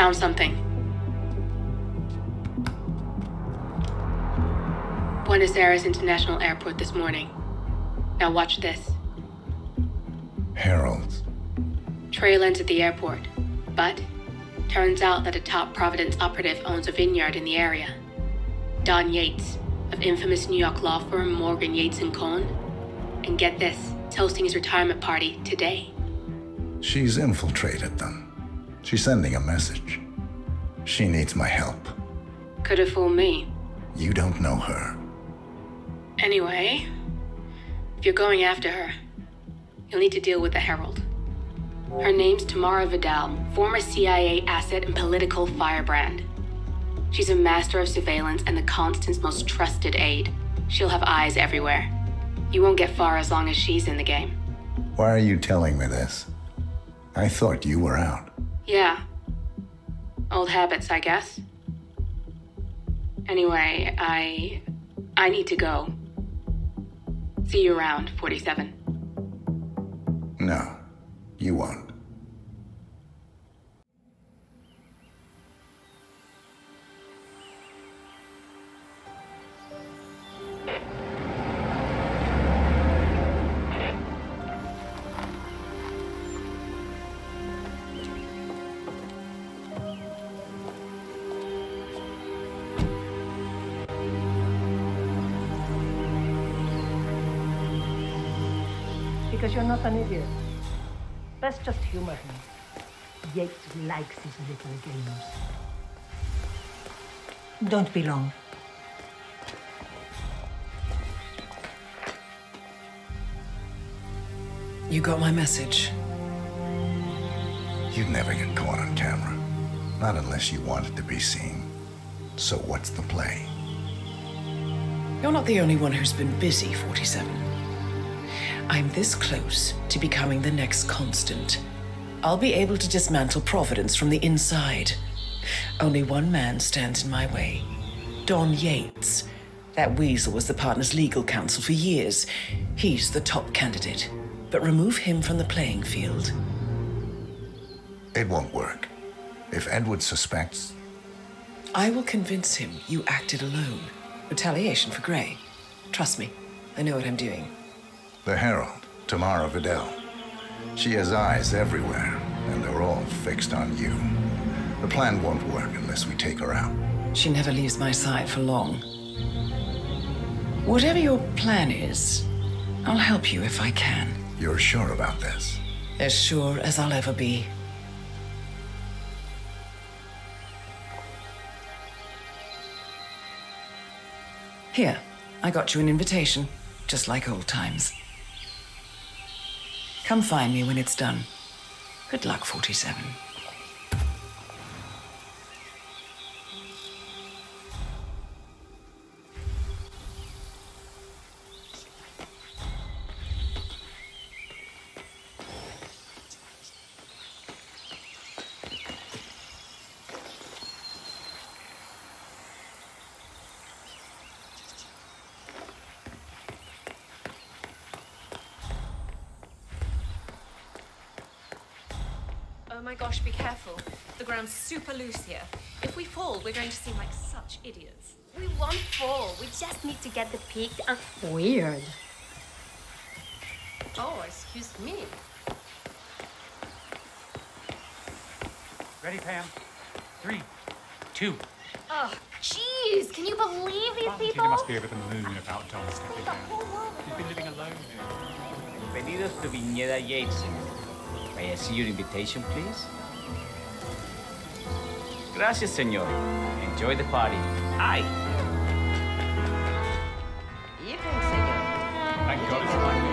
found something. Buenos Aires International Airport this morning. Now watch this. Heralds. Trail ends at the airport, but turns out that a top Providence operative owns a vineyard in the area. Don Yates, of infamous New York law firm Morgan, Yates & Cohn. And get this, it's hosting his retirement party today. She's infiltrated them. She's sending a message. She needs my help. Could have fooled me. You don't know her. Anyway, if you're going after her, you'll need to deal with the Herald. Her name's Tamara Vidal, former CIA asset and political firebrand. She's a master of surveillance and the Constant's most trusted aide. She'll have eyes everywhere. You won't get far as long as she's in the game. Why are you telling me this? I thought you were out. Yeah. Old habits, I guess. Anyway, I need to go. See you around, 47. No, you won't. Because you're not an idiot. Let's just humor him. Yates likes his little games. Don't be long. You got my message. You'd never get caught on camera. Not unless you wanted to be seen. So what's the play? You're not the only one who's been busy, 47. I'm this close to becoming the next Constant. I'll be able to dismantle Providence from the inside. Only one man stands in my way. Don Yates. That weasel was the partner's legal counsel for years. He's the top candidate. But remove him from the playing field. It won't work. If Edward suspects... I will convince him you acted alone. Retaliation for Gray. Trust me, I know what I'm doing. The Herald, Tamara Vidal. She has eyes everywhere, and they're all fixed on you. The plan won't work unless we take her out. She never leaves my side for long. Whatever your plan is, I'll help you if I can. You're sure about this? As sure as I'll ever be. Here, I got you an invitation, just like old times. Come find me when it's done. Good luck, 47. Oh my gosh, be careful. The ground's super loose here. If we fall, we're going to seem like such idiots. We won't fall. We just need to get the peak and... Weird. Oh, excuse me. Ready, Pam? 3, 2. Oh, jeez. Can you believe these people? Tina must be over the moon about Don stepping down. She's been living alone here. Bienvenidos to Viñeda Yates. May I see your invitation, please? Gracias, señor. Enjoy the party. Aye. Evening, senor. Thank God it's like me.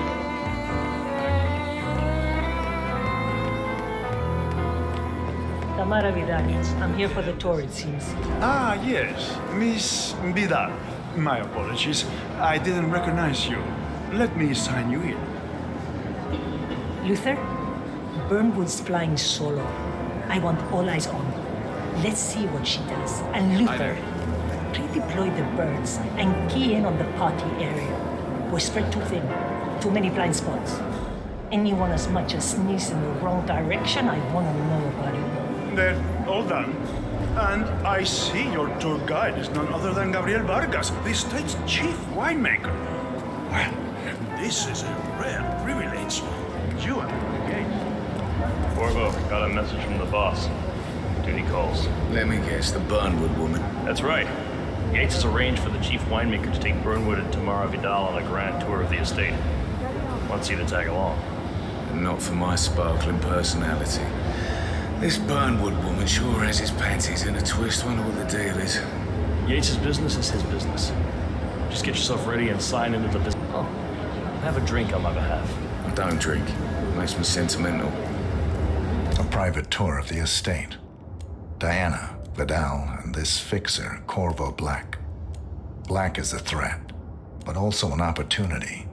Tamara Vidal. I'm here for the tour, it seems. Ah, yes. Miss Vidal. My apologies. I didn't recognize you. Let me sign you in. Luther, Burnwood's flying solo. I want all eyes on. Let's see what she does. And Luther, redeploy the birds and key in on the party area. We're spread too thin. Too many blind spots. Anyone as much as sneeze in the wrong direction, I want to know about it. They're all done. And I see your tour guide is none other than Gabriel Vargas, the state's chief winemaker. Well, this is a rare privilege. You are engaged. Corvo, got a message from the boss. Duty calls. Let me guess, the Burnwood woman. That's right. Yates has arranged for the chief winemaker to take Burnwood and Tamara Vidal on a grand tour of the estate. Wants you to tag along. And not for my sparkling personality. This Burnwood woman sure has his panties in a twist. Wonder what the deal is. Yates' business is his business. Just get yourself ready and sign into the business. Oh, have a drink on my behalf. I don't drink. It makes me sentimental. A private tour of the estate. Diana, Vidal, and this fixer, Corvo Black. Black is a threat, but also an opportunity.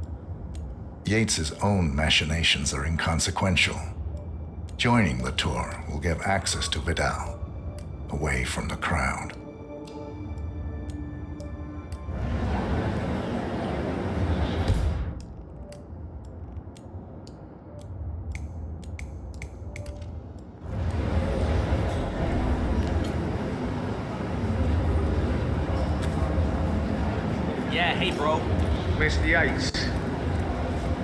Yates's own machinations are inconsequential. Joining the tour will give access to Vidal, away from the crowd. Yeah, hey, bro. Mr. Yates.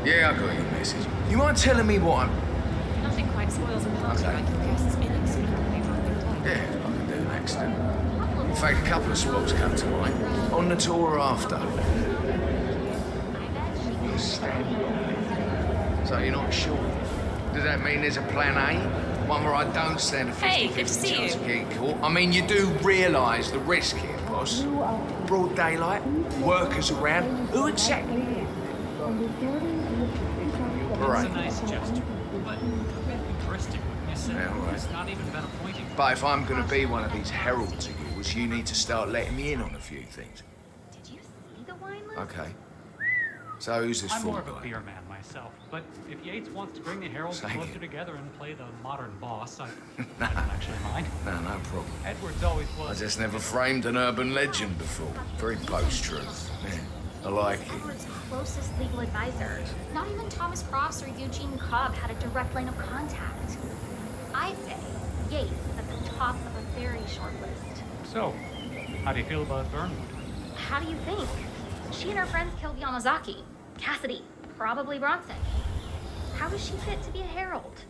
Yeah, I got your message. You mind telling me what I'm... Nothing quite spoils a party Okay. like your guest's inexplicably drunken Yeah, I can do an accident. In fact, a couple of spots come to mind. On the tour or after. You're standing on it. So you're not sure? Does that mean there's a plan A? One where I don't stand a 50-50 Hey, good to see chance you. of getting caught? I mean, you do realise the risk here, boss. Broad daylight, workers around. Who exactly? It's a Right. nice gesture, but a bit hubristic, wouldn't you say? Yeah, all right. It's not even been appointed. But if I'm going to be one of these heralds of yours, you need to start letting me in on a few things. Did you see the wine list? Okay. So who's this I'm fool more of a guy? beer man myself, but if Yates wants to bring the heralds Thank closer you. together and play the modern boss, I don't actually mind. No, no problem. Edwards always I was. just never framed an urban legend before. Very post-truth. Yeah, I like it. Edward's closest legal advisor. Not even Thomas Cross or Eugene Cobb had a direct line of contact. I say Yates is at the top of a very short list. So, how do you feel about Burnwood? How do you think? She and her friends killed Yamazaki, Cassidy, probably Bronson. How is she fit to be a herald?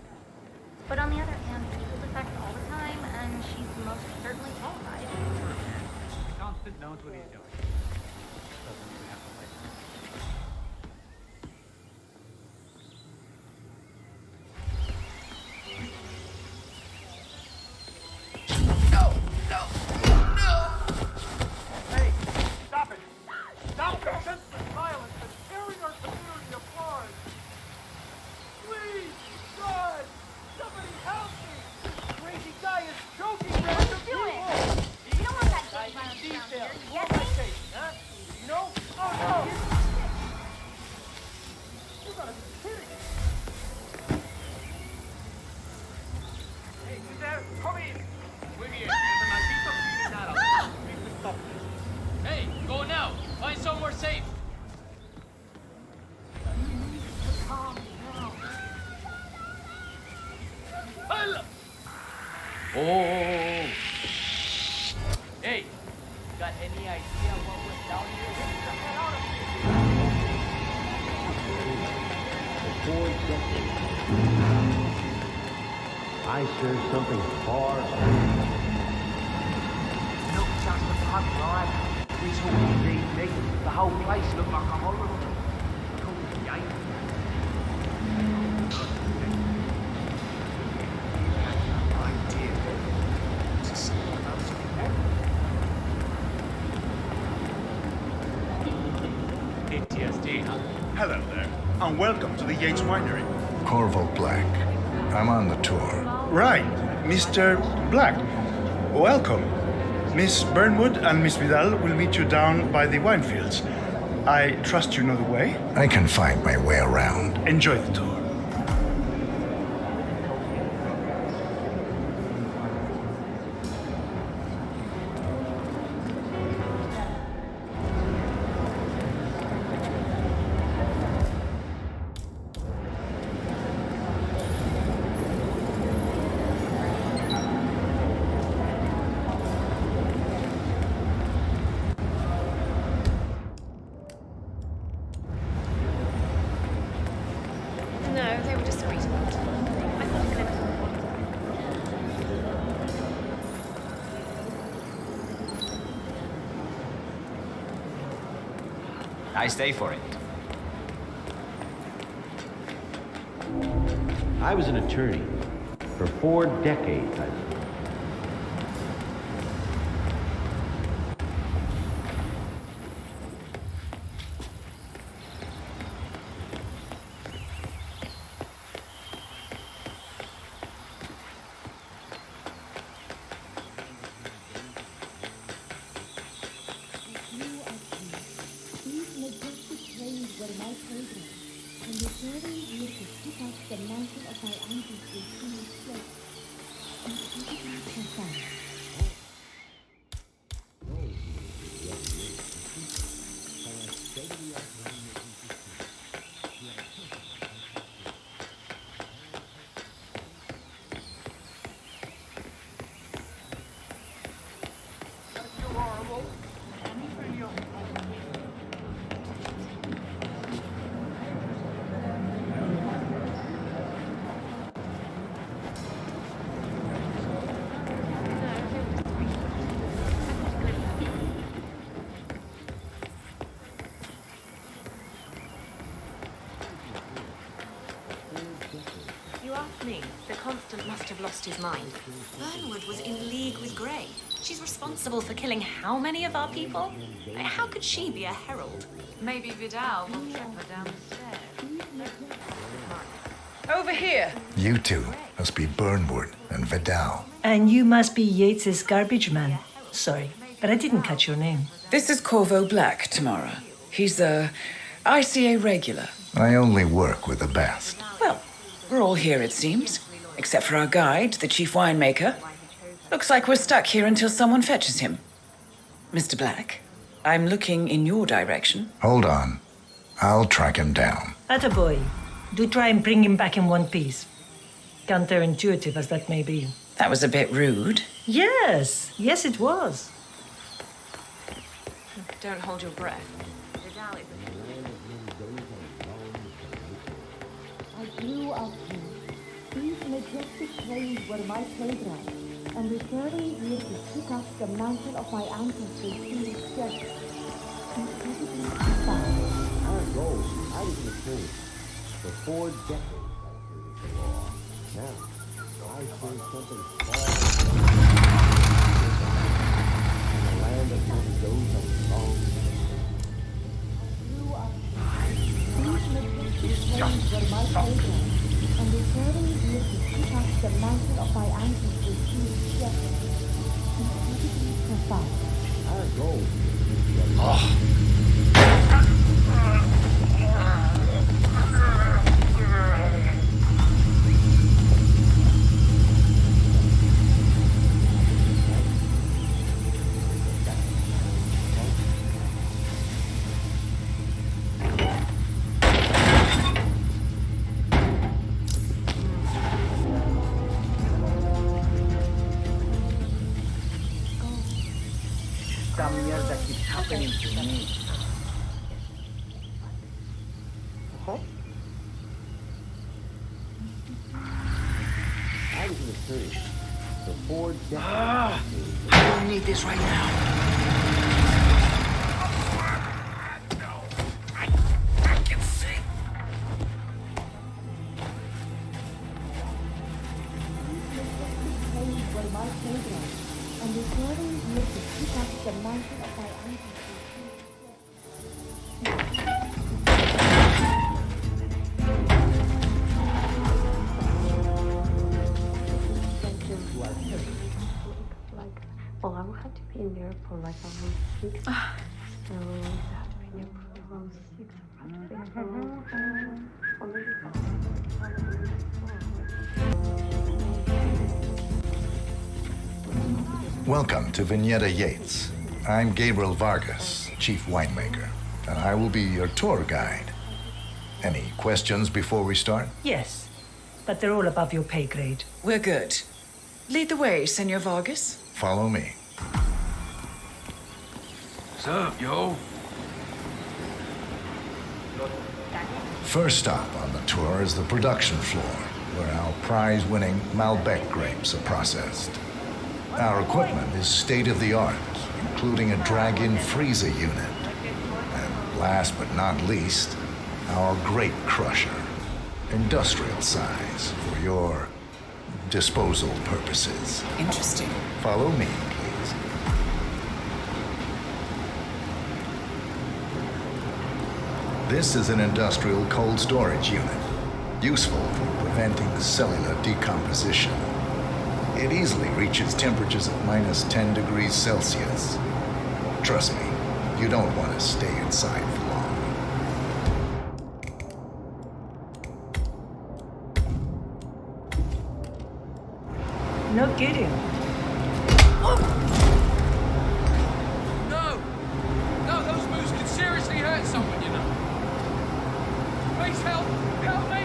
But on the other hand, people defect all the time, and she's most certainly qualified. Constant knows what he's doing. Doesn't even have to wait. No, no, no! Hey, stop it! Stop the senseless violence and tearing our community apart! Please, God! Somebody help me! This crazy guy is choking random people! You don't want that gang violence around Detail. here. You want my face, huh? You know? Oh, no! You gotta be kidding me! Hey, you there? Come in! Muy bien, desde maldito criminal. Stop this. Hey, go now. Find somewhere safe. Calm down. Oh. Hey, got any idea what went down here? I serve something far No chance to pop, right? We talking DD. The whole place looked like a horror. Call it Yates. PTSD, huh? Hello there, and welcome to the Yates Winery. Corvo Black. I'm on the tour. Right, Mr. Black. Welcome. Miss Burnwood and Miss Vidal will meet you down by the wine fields. I trust you know the way. I can find my way around. Enjoy the tour. I stay for it. I was an attorney for 4 decades, I think. You ask me, the Constant must have lost his mind. Burnwood was in league with Grey. She's responsible for killing how many of our people? How could she be a herald? Maybe Vidal will trip her down the stairs. Over here. You two must be Burnwood and Vidal. And you must be Yates's garbage man. Sorry, but I didn't catch your name. This is Corvo Black, Tamara. He's a ICA regular. I only work with the best. Well, we're all here, it seems. Except for our guide, the chief winemaker. Looks like we're stuck here until someone fetches him. Mr. Black, I'm looking in your direction. Hold on. I'll track him down. Attaboy. Do try and bring him back in one piece. Counterintuitive as that may be. That was a bit rude. Yes, it was. Don't hold your breath. I grew up here. These majestic plains were my playground, and returning here to pick up the mantle of my ancestors seems just incredibly fun. Our goal, I was an attorney for 4 decades. I created the law. Now, I see something far in the land of those of long. These majestic plains were my playground, and returning here to pick up the mantle of my ancestors seems just incredibly profound. Our goal. That keeps happening to me. I was an attorney for 4 decades. I don't need this right now. I can see. Plains were my playground, and returning here to pick up the mantle of my ancestors. Well, I will have to be in there for like around 6. So I have to be in there for around 6. I have to be for maybe 5. Welcome to Vignetta Yates. I'm Gabriel Vargas, chief winemaker, and I will be your tour guide. Any questions before we start? Yes, but they're all above your pay grade. We're good. Lead the way, Senor Vargas. Follow me. What's up, yo? First stop on the tour is the production floor, where our prize-winning Malbec grapes are processed. Our equipment is state-of-the-art, including a drag-in freezer unit. And last but not least, our Grape Crusher. Industrial size for your disposal purposes. Interesting. Follow me, please. This is an industrial cold storage unit, useful for preventing cellular decomposition. It easily reaches temperatures of -10 degrees Celsius. Trust me, you don't want to stay inside for long. No kidding. No! No, those moves could seriously hurt someone, you know. Please help! Help me!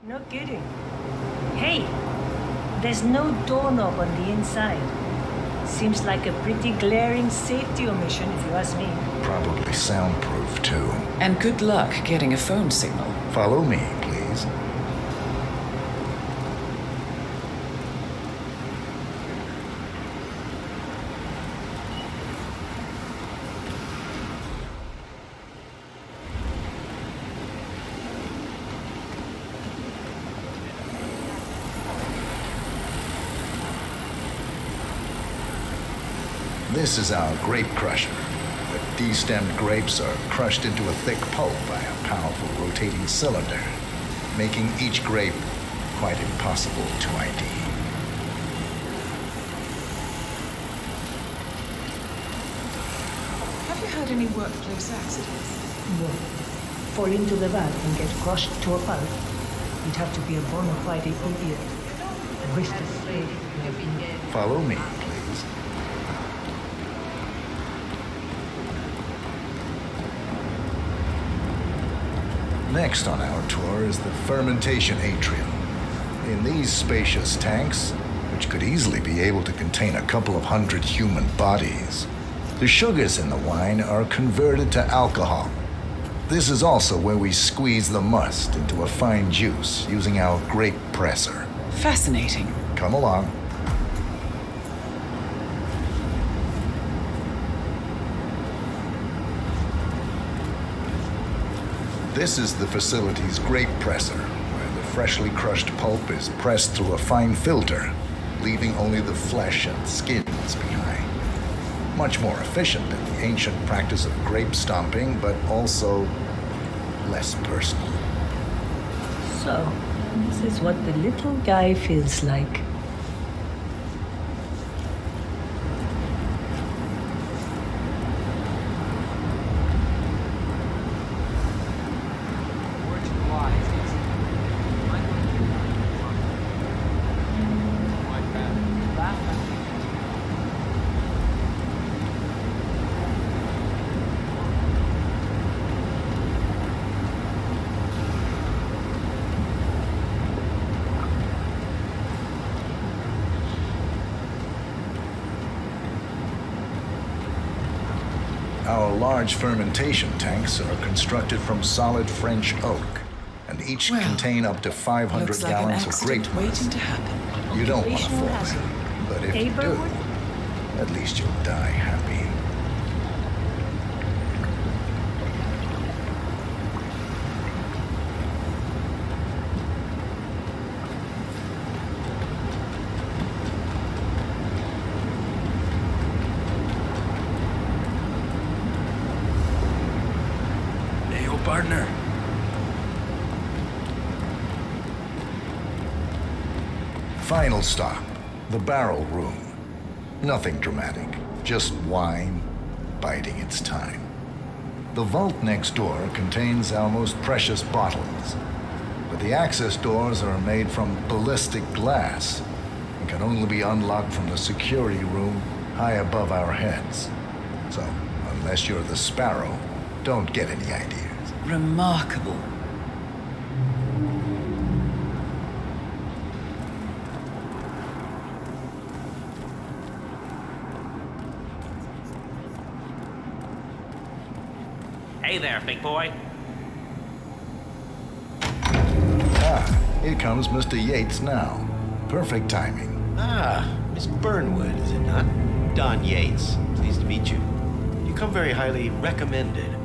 No kidding. Hey, there's no doorknob on the inside. Seems like a pretty glaring safety omission, if you ask me. Probably soundproof, too. And good luck getting a phone signal. Follow me, please. This is our grape crusher. The destemmed grapes are crushed into a thick pulp by a powerful rotating cylinder, making each grape quite impossible to ID. Have you heard any workplace accidents? No. Fall into the vat and get crushed to a pulp. You'd have to be a bona fide idiot. The risk is safe. Follow me, please. Next on our tour is the fermentation atrium. In these spacious tanks, which could easily be able to contain a couple of hundred human bodies, the sugars in the wine are converted to alcohol. This is also where we squeeze the must into a fine juice using our grape presser. Fascinating. Come along. This is the facility's grape presser, where the freshly crushed pulp is pressed through a fine filter, leaving only the flesh and skins behind. Much more efficient than the ancient practice of grape stomping, but also less personal. So, this is what the little guy feels like. Our large fermentation tanks are constructed from solid French oak, and each contain up to 500 looks like gallons an of grape accident waiting must. to happen. You don't want to fall hazard. in, but if Hey, you do, Burnwood? at least you'll die happy. Partner. Final stop, the barrel room. Nothing dramatic, just wine biding its time. The vault next door contains our most precious bottles, but the access doors are made from ballistic glass and can only be unlocked from the security room high above our heads. So, unless you're the Sparrow, don't get any ideas. Remarkable. Hey there, big boy. Here comes Mr. Yates now. Perfect timing. Ah, Miss Burnwood, is it not? Don Yates. Pleased to meet you. You come very highly recommended.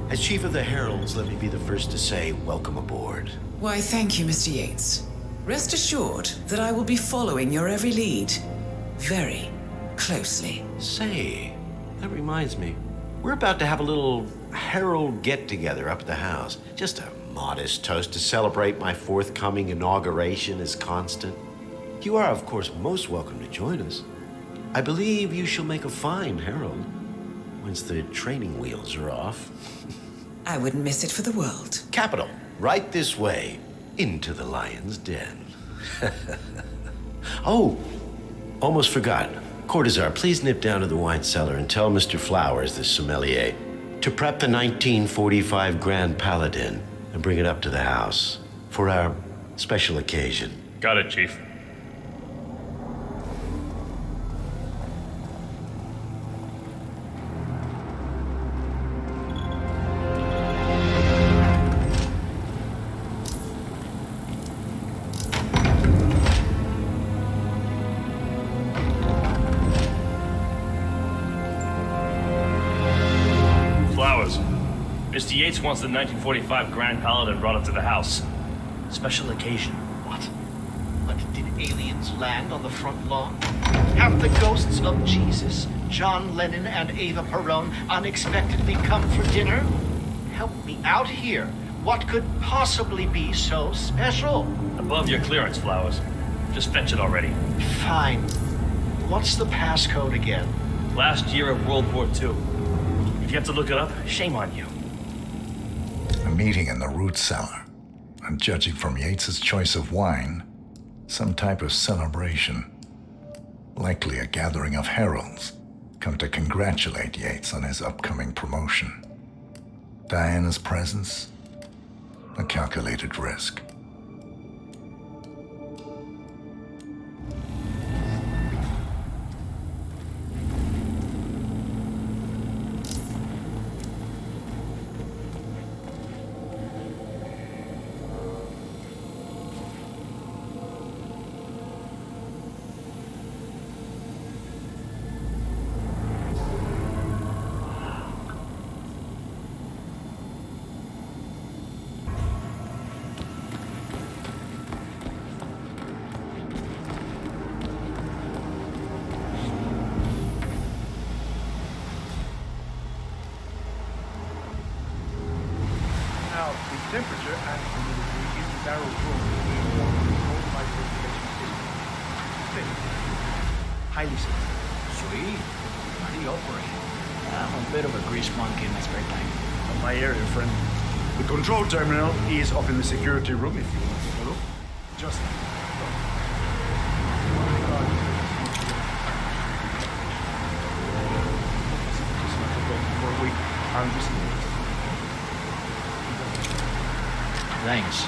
As Chief of the Heralds, let me be the first to say welcome aboard. Why, thank you, Mr. Yates. Rest assured that I will be following your every lead. Very closely. Say, that reminds me. We're about to have a little Herald get-together up at the house. Just a modest toast to celebrate my forthcoming inauguration as Constant. You are, of course, most welcome to join us. I believe you shall make a fine Herald, once the training wheels are off. I wouldn't miss it for the world. Capital. Right this way, into the lion's den. Oh, almost forgot. Cortazar, please nip down to the wine cellar and tell Mr. Flowers, the sommelier, to prep the 1945 Grand Paladin and bring it up to the house for our special occasion. Got it, Chief. Mr. Yates wants the 1945 Grand Paladin brought up to the house. Special occasion. What, did aliens land on the front lawn? Have the ghosts of Jesus, John Lennon, and Eva Peron unexpectedly come for dinner? Help me out here. What could possibly be so special? Above your clearance, Flowers. Just fetch it already. Fine. What's the passcode again? Last year of World War II. If you have to look it up, shame on you. A meeting in the root cellar. And judging from Yates's choice of wine, some type of celebration. Likely a gathering of heralds come to congratulate Yates on his upcoming promotion. Diana's presence, a calculated risk. Temperature and humidity in the barrel room is controlled by ventilation system. Safe. Highly safe. Sweet. How do you operate? I'm a bit of a grease monkey in my spare time. Not my area, friend. The control terminal is up in the security room if you want to take a look. Just for a week. I'm just Thanks.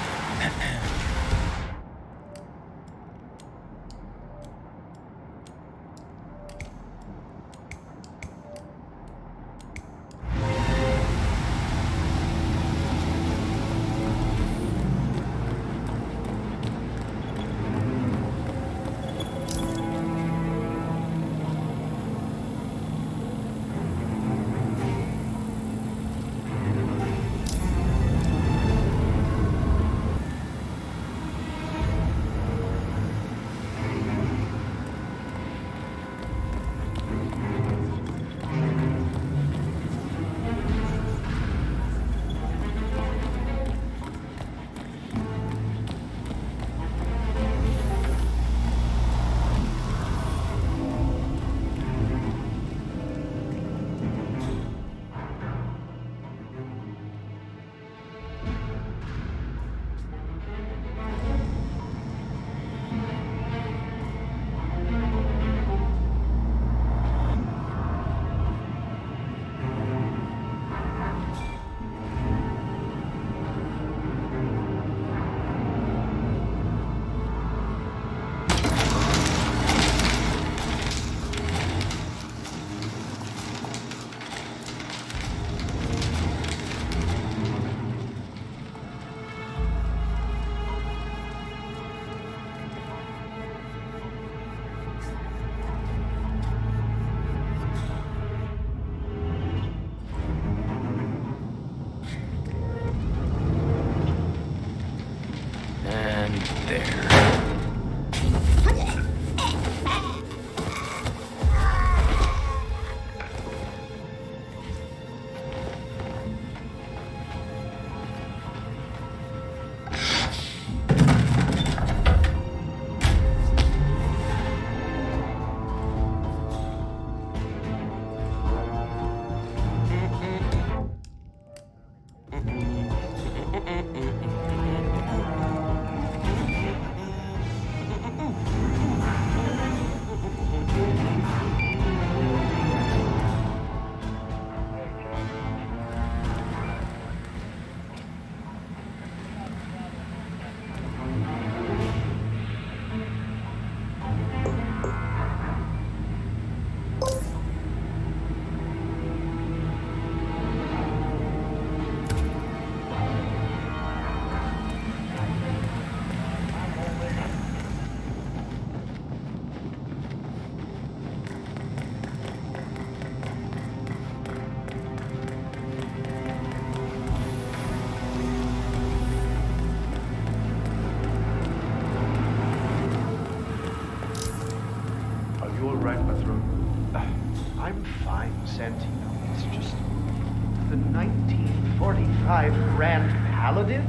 1945 Grand Paladin?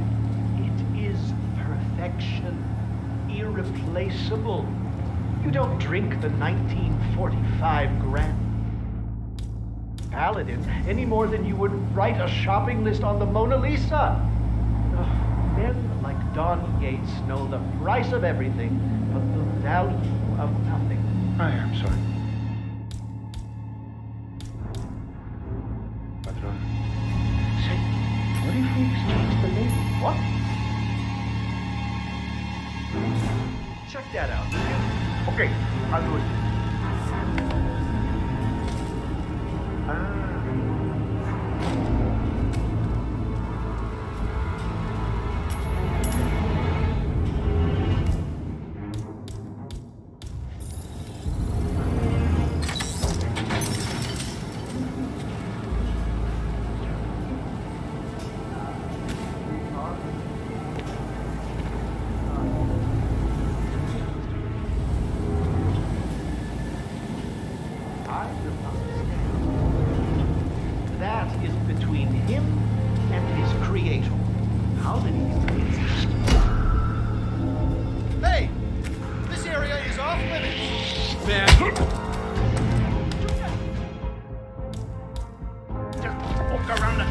It is perfection. Irreplaceable. You don't drink the 1945 Grand Paladin any more than you would write a shopping list on the Mona Lisa. Men like Don Yates know the price of everything, but the value of nothing. I am sorry. Patron. Say, what if we exchange the lady? What? Check that out. Okay, I'll do it. That is between him and his creator. How did he exist? Hey! This area is off limits! Man. Just walk around the...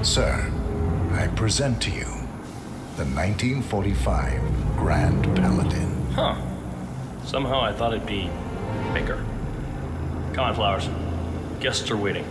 Sir, I present to you the 1945 Grand Paladin. Huh. Somehow I thought it'd be bigger. Come on, Flowers. Guests are waiting.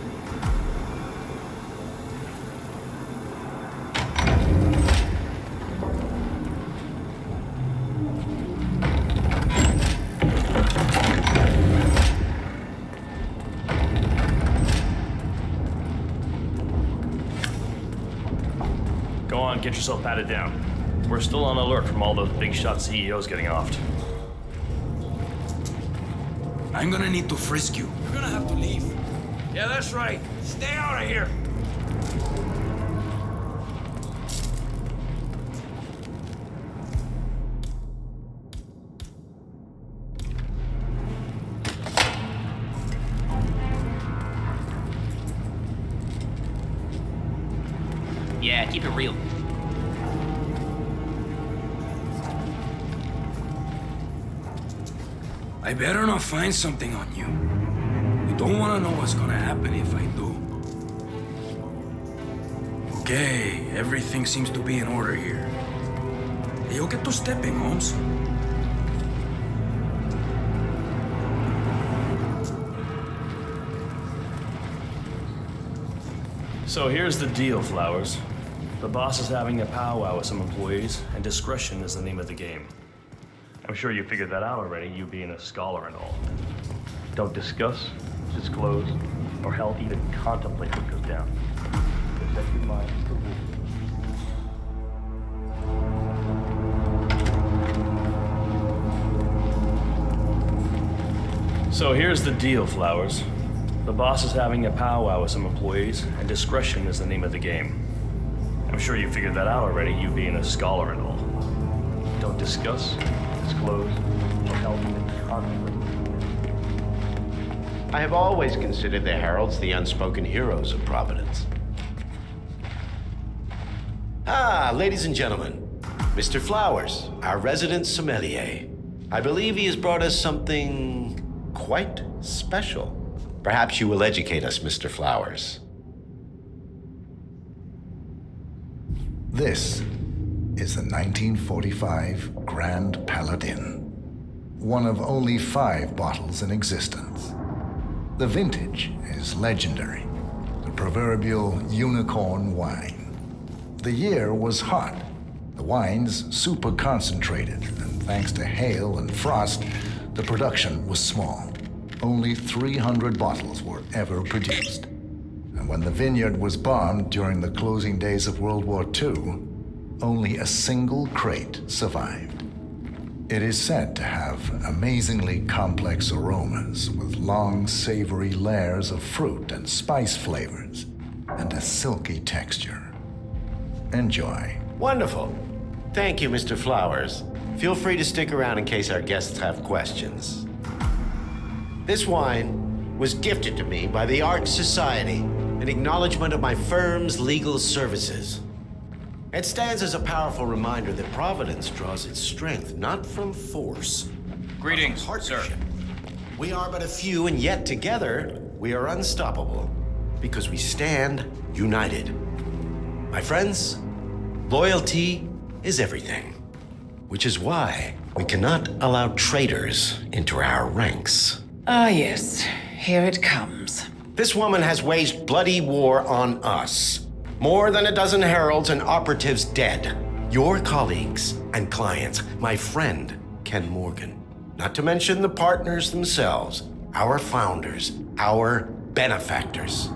Go on, get yourself patted down. We're still on alert from all those big shot CEOs getting offed. I'm gonna need to frisk you. You're gonna have to leave. Yeah, that's right. Stay out of here. Yeah, keep it real. I better not find something on you. You don't want to know what's gonna happen if I do. Okay, everything seems to be in order here. You'll get to stepping, Holmes. So here's the deal, Flowers. The boss is having a powwow with some employees, and discretion is the name of the game. I'm sure you figured that out already, you being a scholar and all. Don't discuss, disclose, or hell, even contemplate what goes down. Just set your mind to rule. So here's the deal, Flowers. The boss is having a powwow with some employees, and discretion is the name of the game. I'm sure you figured that out already, you being a scholar and all. Don't discuss, disclose, or hell, even contemplate. I have always considered the heralds the unspoken heroes of Providence. Ah, ladies and gentlemen, Mr. Flowers, our resident sommelier. I believe he has brought us something quite special. Perhaps you will educate us, Mr. Flowers. This is the 1945 Grand Paladin, one of only 5 bottles in existence. The vintage is legendary, the proverbial unicorn wine. The year was hot, the wine's super concentrated, and thanks to hail and frost, the production was small. Only 300 bottles were ever produced. And when the vineyard was bombed during the closing days of World War II, only a single crate survived. It is said to have amazingly complex aromas with long, savory layers of fruit and spice flavors, and a silky texture. Enjoy. Wonderful. Thank you, Mr. Flowers. Feel free to stick around in case our guests have questions. This wine was gifted to me by the Art Society in acknowledgement of my firm's legal services. It stands as a powerful reminder that Providence draws its strength not from force. Greetings, sir. We are but a few, and yet together we are unstoppable because we stand united. My friends, loyalty is everything, which is why we cannot allow traitors into our ranks. Ah, yes. Here it comes. This woman has waged bloody war on us. More than a dozen heralds and operatives dead. Your colleagues and clients, my friend, Ken Morgan. Not to mention the partners themselves, our founders, our benefactors.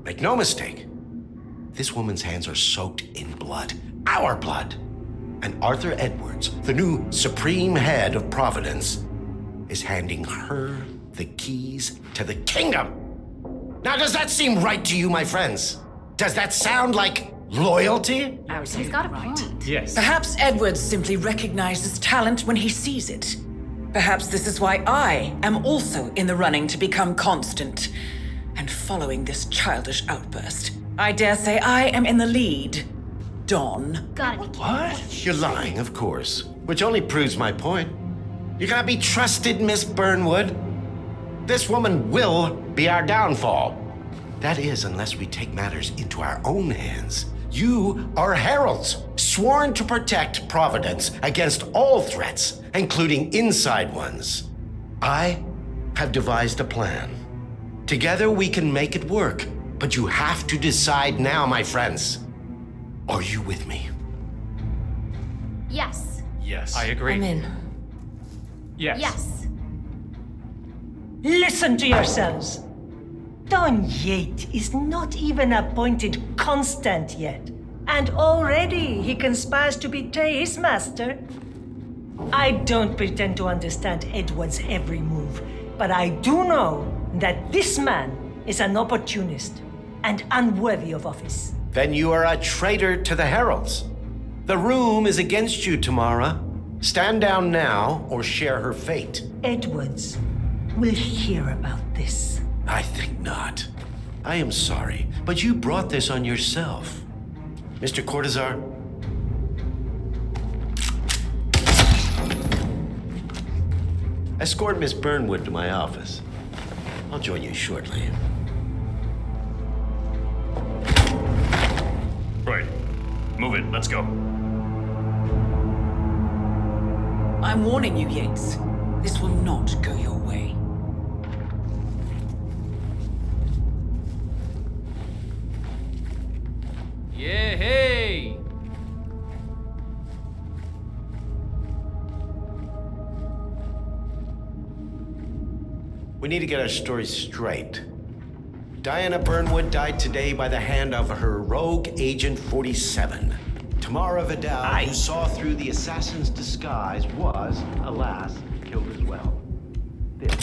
Make no mistake, this woman's hands are soaked in blood, our blood. And Arthur Edwards, the new supreme head of Providence, is handing her the keys to the kingdom. Now, does that seem right to you, my friends? Does that sound like loyalty? He's got a point. Yes. Perhaps Edwards simply recognizes talent when he sees it. Perhaps this is why I am also in the running to become constant. And following this childish outburst, I dare say I am in the lead. Don. Gotta be kidding. What? You're lying, of course. Which only proves my point. You cannot be trusted, Miss Burnwood. This woman will be our downfall. That is, unless we take matters into our own hands. You are heralds, sworn to protect Providence against all threats, including inside ones. I have devised a plan. Together we can make it work, but you have to decide now, my friends. Are you with me? Yes. Yes. I agree. I'm in. Yes. Yes. Listen to yourselves. Don Yates is not even appointed constant yet, and already he conspires to betray his master. I don't pretend to understand Edward's every move, but I do know that this man is an opportunist and unworthy of office. Then you are a traitor to the heralds. The room is against you, Tamara. Stand down now or share her fate. Edwards will hear about this. I think not. I am sorry, but you brought this on yourself. Mr. Cortazar? Escort Miss Burnwood to my office. I'll join you shortly. Right. Move it. Let's go. I'm warning you, Yates. This will not go your way. Yeah, hey! We need to get our story straight. Diana Burnwood died today by the hand of her rogue Agent 47. Tamara Vidal, who saw through the assassin's disguise, was, alas, killed as well. This.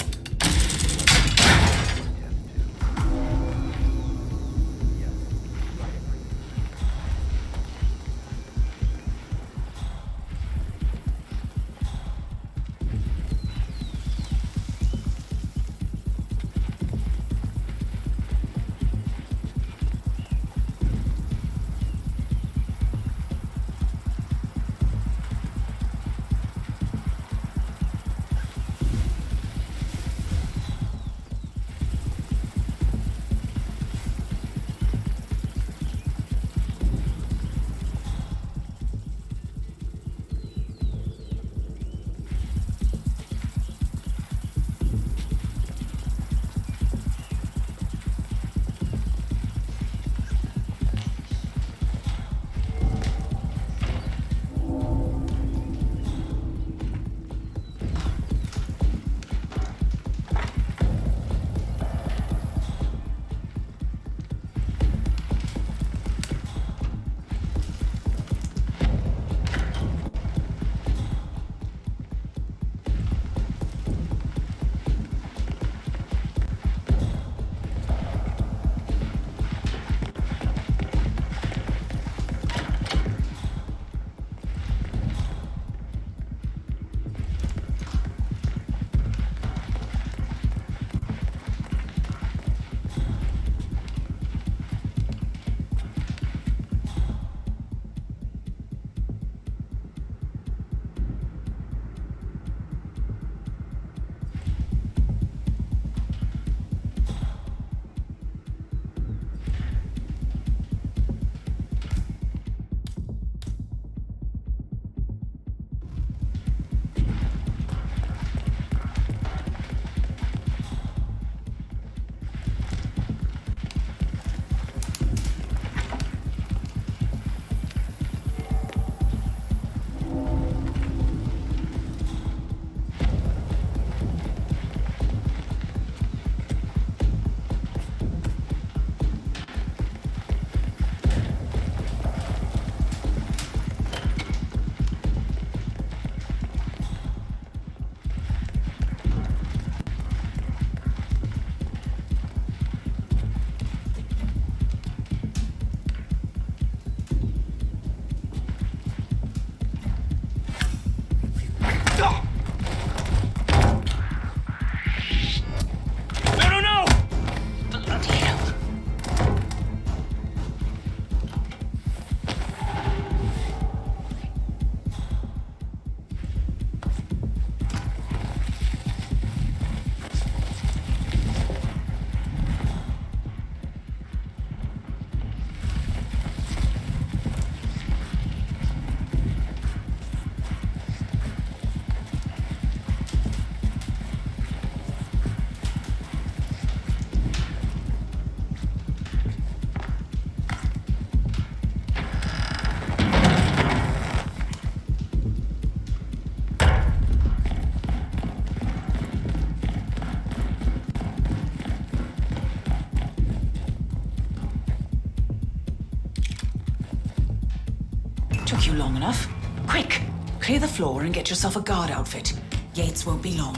Took you long enough. Quick! Clear the floor and get yourself a guard outfit. Yates won't be long.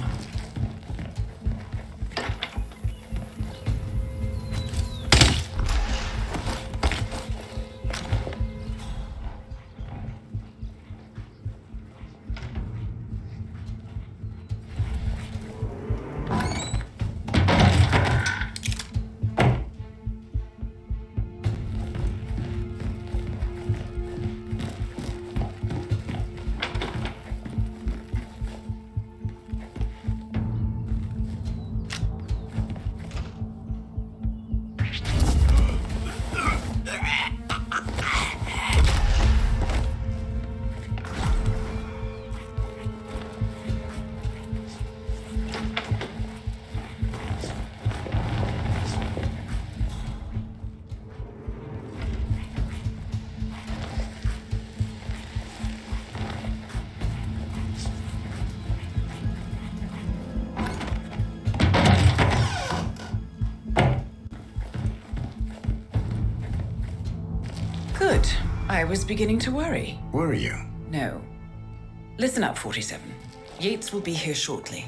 Good. I was beginning to worry. Were you? No. Listen up, 47. Yates will be here shortly.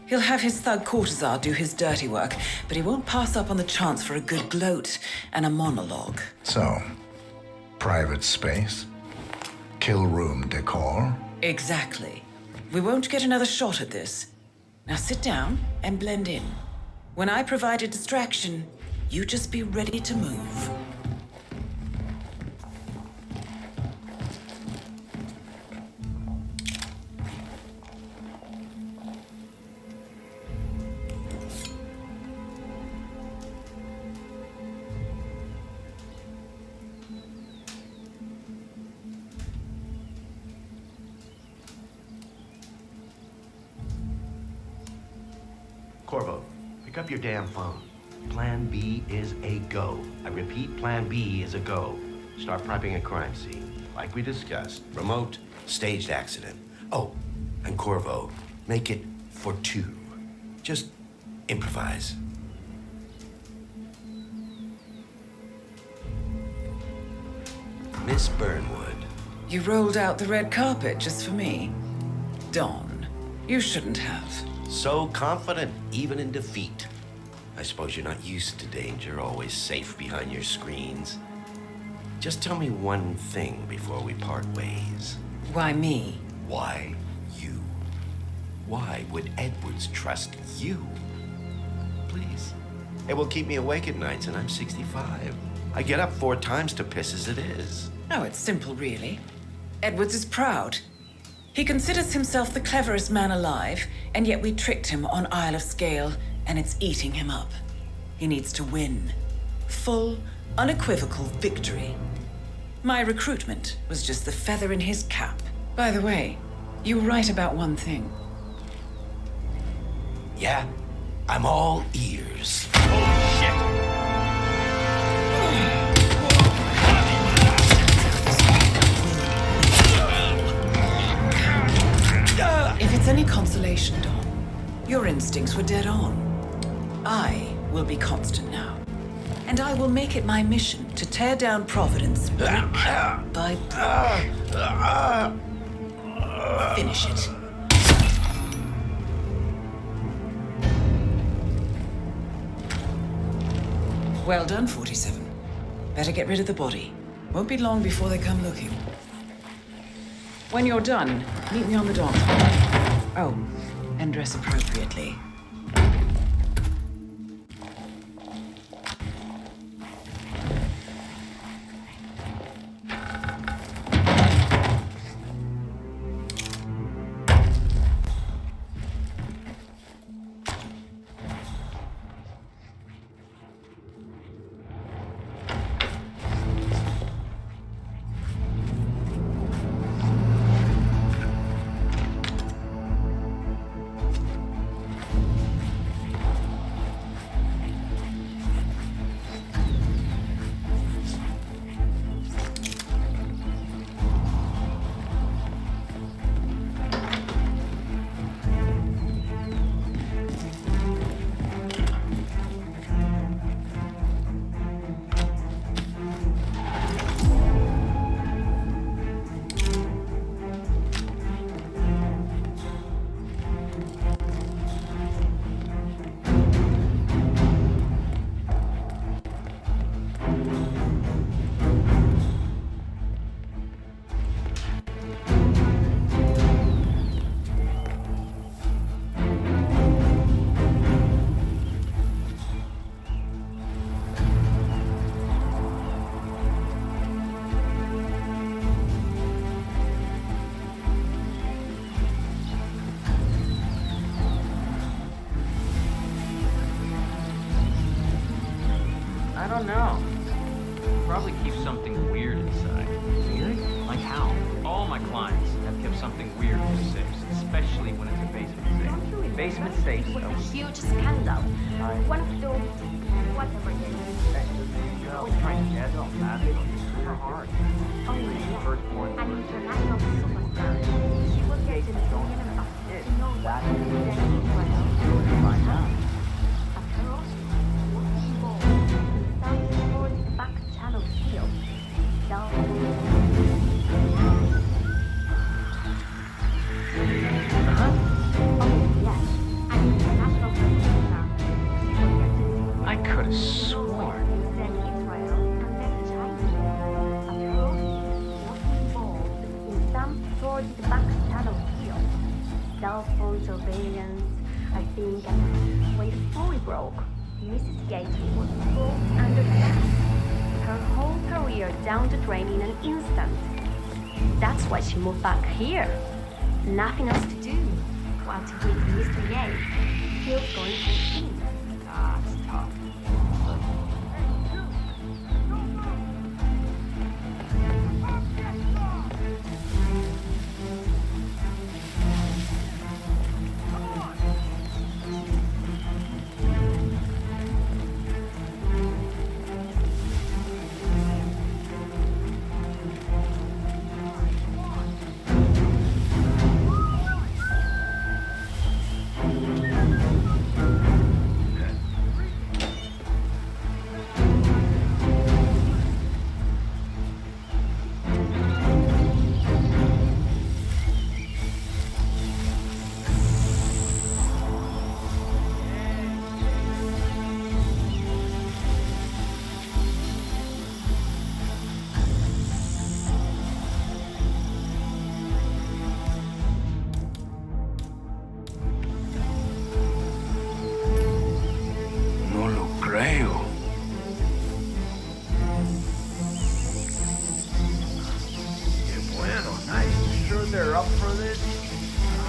He'll have his thug Cortazar do his dirty work, but he won't pass up on the chance for a good gloat and a monologue. So, private space? Kill room decor? Exactly. We won't get another shot at this. Now sit down and blend in. When I provide a distraction, you just be ready to move. Corvo, pick up your damn phone. Plan B is a go. I repeat, Plan B is a go. Start prepping a crime scene. Like we discussed, remote, staged accident. Oh, and Corvo, make it for 2. Just improvise. Miss Burnwood. You rolled out the red carpet just for me. Dawn, you shouldn't have. So confident, even in defeat. I suppose you're not used to danger, always safe behind your screens. Just tell me one thing before we part ways. Why me? Why you? Why would Edwards trust you? Please. It will keep me awake at nights, and I'm 65. I get up 4 times to piss as it is. Oh, it's simple, really. Edwards is proud. He considers himself the cleverest man alive, and yet we tricked him on Isle of Scale, and it's eating him up. He needs to win. Full, unequivocal victory. My recruitment was just the feather in his cap. By the way, you were right about one thing. Yeah? I'm all ears. Oh, shit! If it's any consolation, Dawn, your instincts were dead on. I will be constant now. And I will make it my mission to tear down Providence brick by brick. Finish it. Well done, 47. Better get rid of the body. Won't be long before they come looking. When you're done, meet me on the dock. Oh, and dress appropriately. I don't know. Probably keep something weird inside. Weird? Like how? All my clients have kept something weird in their safes, especially when it's a basement safe. Basement safes With are a weird. huge scandal. One of those, whatever it is. You're always trying to jazz up fast. Super hard. Oh, yeah. Firstborn. An international superstar. She will get to know him enough to know what he is Find out. After all, what he was in South Florida's back channel field, down surveillance, I think. And when the story broke, Mrs. Gates was brought under fire. Her whole career down the drain in an instant. That's why she moved back here. Nothing else to do. While to wait for Mr. Yates, still going to the scene. That's tough. They're up for this?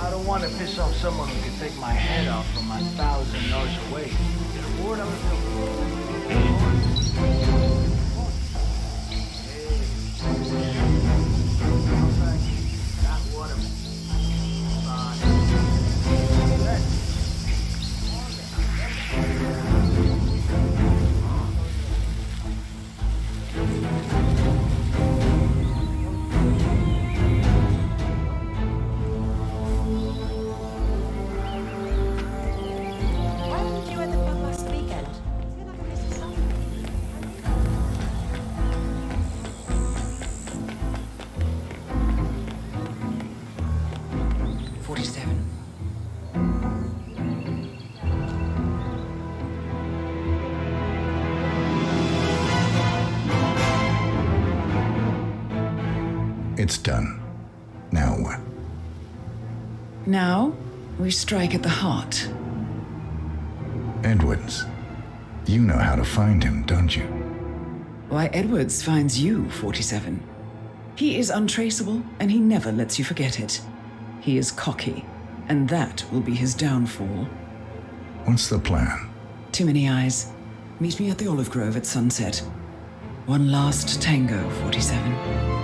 I don't want to piss off someone who can take my head off from 1,000 yards away. Get aboard, I'm It's done. Now what? Now, we strike at the heart. Edwards. You know how to find him, don't you? Why, Edwards finds you, 47. He is untraceable, and he never lets you forget it. He is cocky, and that will be his downfall. What's the plan? Too many eyes. Meet me at the Olive Grove at sunset. One last tango, 47.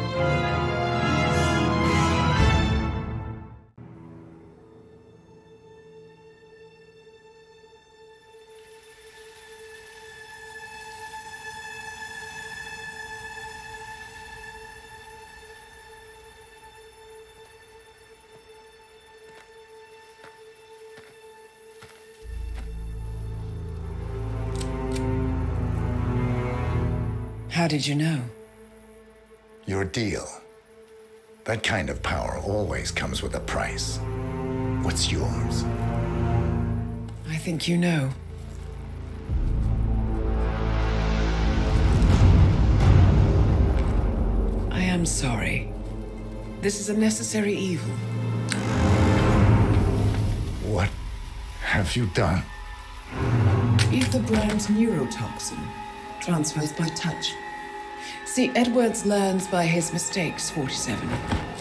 How did you know? Your deal. That kind of power always comes with a price. What's yours? I think you know. I am sorry. This is a necessary evil. What have you done? Ether brand neurotoxin transfers by touch. See, Edwards learns by his mistakes, 47.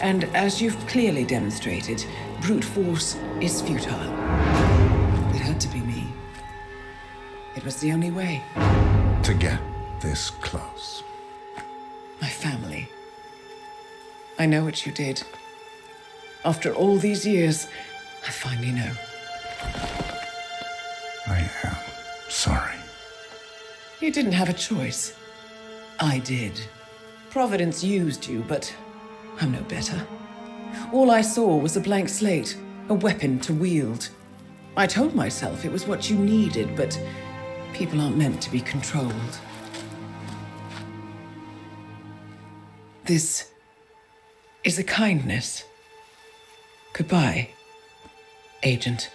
And as you've clearly demonstrated, brute force is futile. It had to be me. It was the only way. To get this close. My family. I know what you did. After all these years, I finally know. I am sorry. You didn't have a choice. I did. Providence used you, but I'm no better. All I saw was a blank slate, a weapon to wield. I told myself it was what you needed, but people aren't meant to be controlled. This is a kindness. Goodbye, Agent.